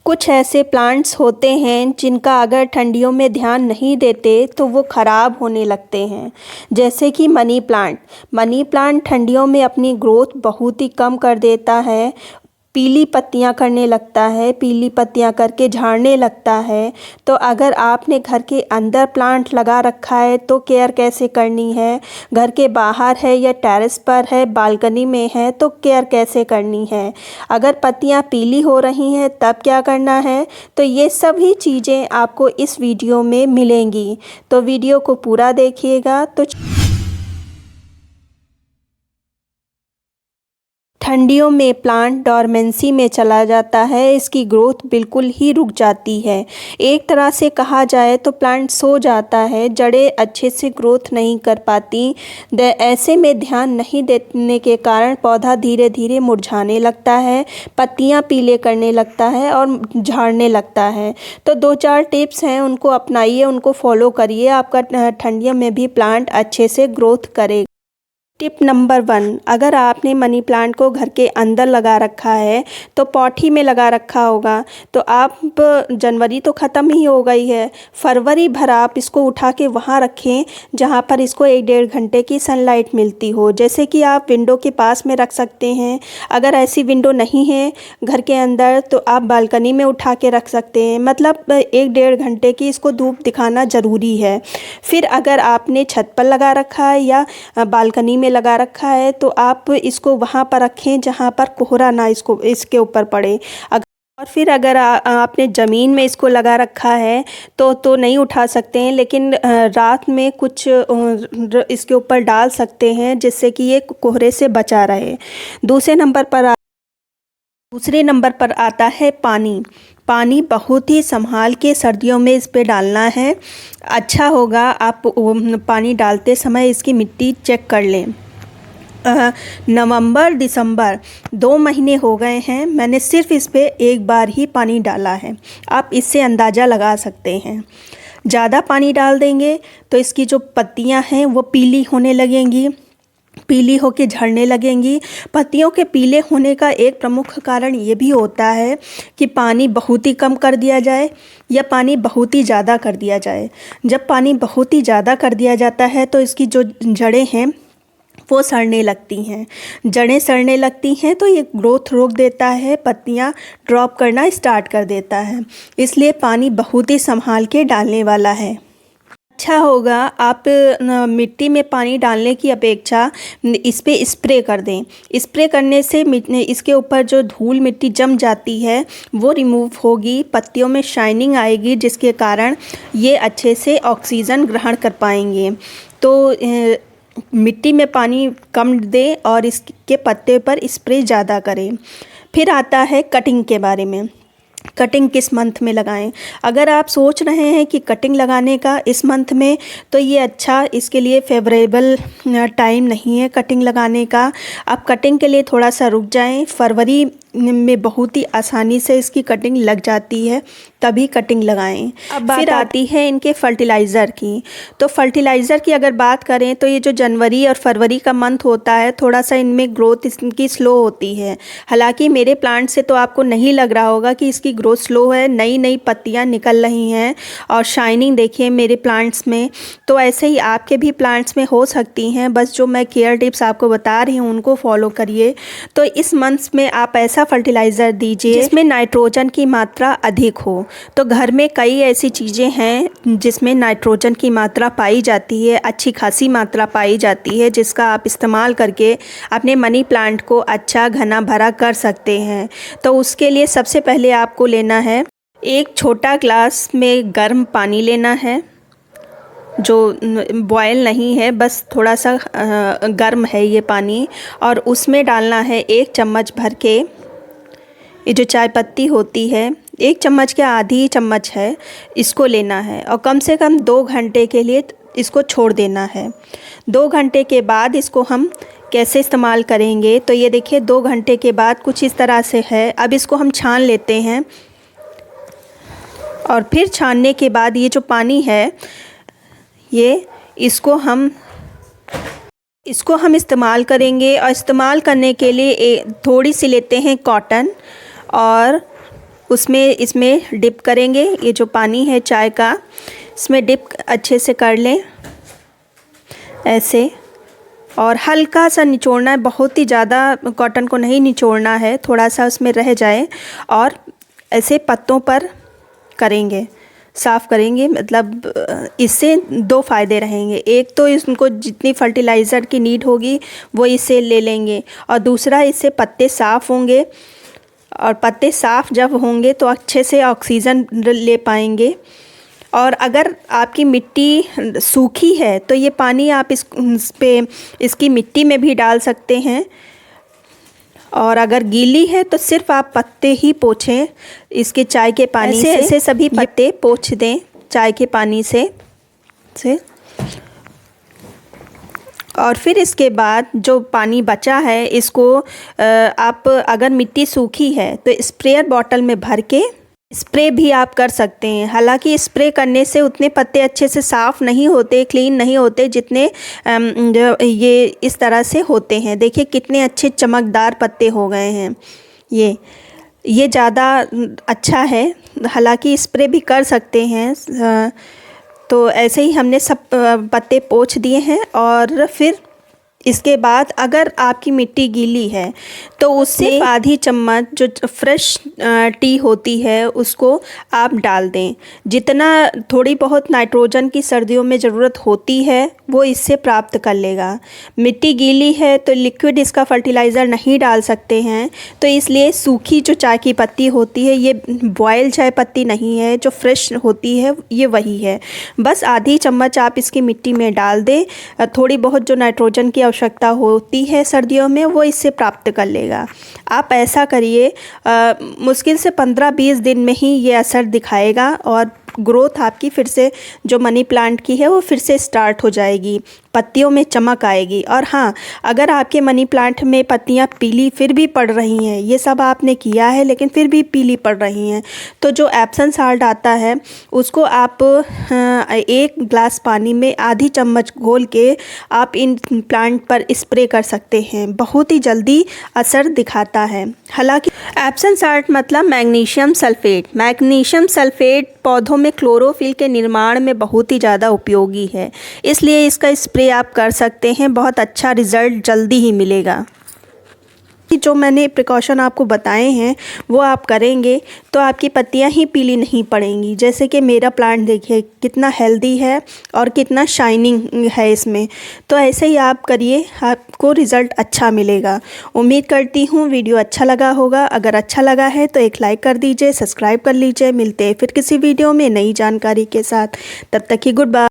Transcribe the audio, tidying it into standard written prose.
कुछ ऐसे प्लांट्स होते हैं जिनका अगर ठंडियों में ध्यान नहीं देते तो वो ख़राब होने लगते हैं। जैसे कि मनी प्लांट ठंडियों में अपनी ग्रोथ बहुत ही कम कर देता है, पीली पत्तियां करने लगता है, पीली पत्तियां करके झाड़ने लगता है। तो अगर आपने घर के अंदर प्लांट लगा रखा है तो केयर कैसे करनी है, घर के बाहर है या टेरेस पर है, बालकनी में है तो केयर कैसे करनी है, अगर पत्तियां पीली हो रही हैं तब क्या करना है। तो ये सभी चीज़ें आपको इस वीडियो में मिलेंगी, तो वीडियो को पूरा देखिएगा। तो ठंडियों में प्लांट डॉर्मेंसी में चला जाता है, इसकी ग्रोथ बिल्कुल ही रुक जाती है। एक तरह से कहा जाए तो प्लांट सो जाता है, जड़ें अच्छे से ग्रोथ नहीं कर पाती। ऐसे में ध्यान नहीं देने के कारण पौधा धीरे धीरे मुरझाने लगता है, पत्तियां पीले करने लगता है और झाड़ने लगता है। तो 2-4 टिप्स हैं, उनको अपनाइए, उनको फॉलो करिए, आपका ठंडियों में भी प्लांट अच्छे से ग्रोथ करेगा। टिप नंबर 1, अगर आपने मनी प्लांट को घर के अंदर लगा रखा है तो पॉट ही में लगा रखा होगा, तो आप जनवरी तो ख़त्म ही हो गई है, फरवरी भर आप इसको उठा के वहाँ रखें जहाँ पर इसको 1-1.5 घंटे की सनलाइट मिलती हो। जैसे कि आप विंडो के पास में रख सकते हैं, अगर ऐसी विंडो नहीं है घर के अंदर तो आप बालकनी में उठा के रख सकते हैं। मतलब 1-1.5 घंटे की इसको धूप दिखाना ज़रूरी है। फिर अगर आपने छत पर लगा रखा है या बालकनी में लगा रखा है तो आप इसको वहाँ पर रखें जहाँ पर कोहरा ना इसके ऊपर पड़े। और फिर अगर आपने ज़मीन में इसको लगा रखा है तो नहीं उठा सकते हैं, लेकिन रात में कुछ इसके ऊपर डाल सकते हैं जिससे कि ये कोहरे से बचा रहे। दूसरे नंबर पर आता है पानी बहुत ही संभाल के सर्दियों में इस पे डालना है। अच्छा होगा आप पानी डालते समय इसकी मिट्टी चेक कर लें। नवंबर दिसंबर 2 महीने हो गए हैं, मैंने सिर्फ इस पे एक बार ही पानी डाला है। आप इससे अंदाज़ा लगा सकते हैं। ज़्यादा पानी डाल देंगे तो इसकी जो पत्तियां हैं वो पीली होने लगेंगी, पीली होके झड़ने लगेंगी। पत्तियों के पीले होने का एक प्रमुख कारण ये भी होता है कि पानी बहुत ही कम कर दिया जाए या पानी बहुत ही ज़्यादा कर दिया जाए। जब पानी बहुत ही ज़्यादा कर दिया जाता है तो इसकी जो जड़ें हैं वो सड़ने लगती हैं। जड़ें सड़ने लगती हैं तो ये ग्रोथ रोक देता है, पत्तियां ड्रॉप करना स्टार्ट कर देता है। इसलिए पानी बहुत ही संभाल के डालने वाला है। अच्छा होगा आप मिट्टी में पानी डालने की अपेक्षा इस पे स्प्रे कर दें। स्प्रे करने से इसके ऊपर जो धूल मिट्टी जम जाती है वो रिमूव होगी, पत्तियों में शाइनिंग आएगी, जिसके कारण ये अच्छे से ऑक्सीजन ग्रहण कर पाएंगे। तो मिट्टी में पानी कम दें और इसके पत्ते पर स्प्रे ज़्यादा करें। फिर आता है कटिंग के बारे में। कटिंग किस मंथ में लगाएं? अगर आप सोच रहे हैं कि कटिंग लगाने का इस मंथ में, तो ये इसके लिए फेवरेबल टाइम नहीं है कटिंग लगाने का। आप कटिंग के लिए थोड़ा सा रुक जाएं। फरवरी में बहुत ही आसानी से इसकी कटिंग लग जाती है, तभी कटिंग लगाएं। अब फिर आती है इनके फर्टिलाइज़र की। तो फर्टिलाइज़र की अगर बात करें तो ये जो जनवरी और फरवरी का मंथ होता है, थोड़ा सा इनमें ग्रोथ इनकी स्लो होती है। हालांकि मेरे प्लांट से तो आपको नहीं लग रहा होगा कि इसकी ग्रोथ स्लो है, नई नई पत्तियां निकल रही हैं और शाइनिंग देखिए मेरे प्लांट्स में। तो ऐसे ही आपके भी प्लांट्स में हो सकती हैं, बस जो मैं केयर टिप्स आपको बता रही हूँ उनको फॉलो करिए। तो इस मंथ में आप ऐसा फर्टिलाइज़र दीजिए जिसमें नाइट्रोजन की मात्रा अधिक हो। तो घर में कई ऐसी चीज़ें हैं जिसमें नाइट्रोजन की मात्रा पाई जाती है, अच्छी खासी मात्रा पाई जाती है, जिसका आप इस्तेमाल करके अपने मनी प्लांट को अच्छा घना भरा कर सकते हैं। तो उसके लिए सबसे पहले आपको लेना है एक छोटा ग्लास में गर्म पानी लेना है, जो बॉयल नहीं है, बस थोड़ा सा गर्म है ये पानी, और उसमें डालना है 1 चम्मच भर के ये जो चाय पत्ती होती है, 1 चम्मच के आधी चम्मच है, इसको लेना है और कम से कम 2 घंटे के लिए इसको छोड़ देना है। 2 घंटे के बाद इसको हम कैसे इस्तेमाल करेंगे, तो ये देखिए 2 घंटे के बाद कुछ इस तरह से है। अब इसको हम छान लेते हैं और फिर छानने के बाद ये जो पानी है इसको हम इस्तेमाल करेंगे। और इस्तेमाल करने के लिए थोड़ी सी लेते हैं कॉटन और इसमें डिप करेंगे। ये जो पानी है चाय का, इसमें डिप अच्छे से कर लें ऐसे, और हल्का सा निचोड़ना है, बहुत ही ज़्यादा कॉटन को नहीं निचोड़ना है, थोड़ा सा उसमें रह जाए। और ऐसे पत्तों पर करेंगे, साफ़ करेंगे। मतलब इससे दो फ़ायदे रहेंगे, एक तो इनको जितनी फर्टिलाइज़र की नीड होगी वो इससे ले लेंगे, और दूसरा इससे पत्ते साफ़ होंगे, और पत्ते साफ़ जब होंगे तो अच्छे से ऑक्सीजन ले पाएंगे। और अगर आपकी मिट्टी सूखी है तो ये पानी आप इसकी मिट्टी में भी डाल सकते हैं, और अगर गीली है तो सिर्फ आप पत्ते ही पोंछें इसके चाय के पानी से। ऐसे सभी पत्ते पोंछ दें चाय के पानी से। और फिर इसके बाद जो पानी बचा है इसको आप, अगर मिट्टी सूखी है तो स्प्रेयर बॉटल में भर के स्प्रे भी आप कर सकते हैं। हालांकि स्प्रे करने से उतने पत्ते अच्छे से साफ़ नहीं होते, क्लीन नहीं होते जितने ये इस तरह से होते हैं। देखिए कितने अच्छे चमकदार पत्ते हो गए हैं। ये ज़्यादा अच्छा है, हालांकि स्प्रे भी कर सकते हैं। तो ऐसे ही हमने सब पत्ते पोंछ दिए हैं। और फिर इसके बाद अगर आपकी मिट्टी गीली है तो उससे आधी चम्मच जो फ्रेश टी होती है उसको आप डाल दें। जितना थोड़ी बहुत नाइट्रोजन की सर्दियों में ज़रूरत होती है वो इससे प्राप्त कर लेगा। मिट्टी गीली है तो लिक्विड इसका फर्टिलाइज़र नहीं डाल सकते हैं, तो इसलिए सूखी जो चाय की पत्ती होती है, ये बॉयल चाय पत्ती नहीं है, जो फ्रेश होती है ये वही है। बस आधी चम्मच आप इसकी मिट्टी में डाल दें। थोड़ी बहुत जो नाइट्रोजन की आवश्यकता होती है सर्दियों में वो इससे प्राप्त कर लेगा। आप ऐसा करिए, मुश्किल से 15-20 दिन में ही ये असर दिखाएगा, और ग्रोथ आपकी फिर से जो मनी प्लांट की है वो फिर से स्टार्ट हो जाएगी, पत्तियों में चमक आएगी। और हाँ, अगर आपके मनी प्लांट में पत्तियां पीली फिर भी पड़ रही हैं, ये सब आपने किया है लेकिन फिर भी पीली पड़ रही हैं, तो जो एप्सम साल्ट आता है उसको आप 1 ग्लास पानी में आधी चम्मच घोल के आप इन प्लांट पर स्प्रे कर सकते हैं। बहुत ही जल्दी असर दिखाता है। हालांकि एप्सम साल्ट मतलब मैग्नीशियम सल्फेट। मैग्नीशियम सल्फेट पौधों में क्लोरोफिल के निर्माण में बहुत ही ज़्यादा उपयोगी है, इसलिए इसका स्प्रे आप कर सकते हैं। बहुत अच्छा रिज़ल्ट जल्दी ही मिलेगा। जो मैंने प्रिकॉशन आपको बताए हैं वो आप करेंगे तो आपकी पत्तियां ही पीली नहीं पड़ेंगी। जैसे कि मेरा प्लांट देखिए कितना हेल्दी है और कितना शाइनिंग है इसमें। तो ऐसे ही आप करिए, आपको रिज़ल्ट अच्छा मिलेगा। उम्मीद करती हूँ वीडियो अच्छा लगा होगा। अगर अच्छा लगा है तो एक लाइक कर दीजिए, सब्सक्राइब कर लीजिए। मिलते हैं फिर किसी वीडियो में नई जानकारी के साथ। तब तक की गुड बाय।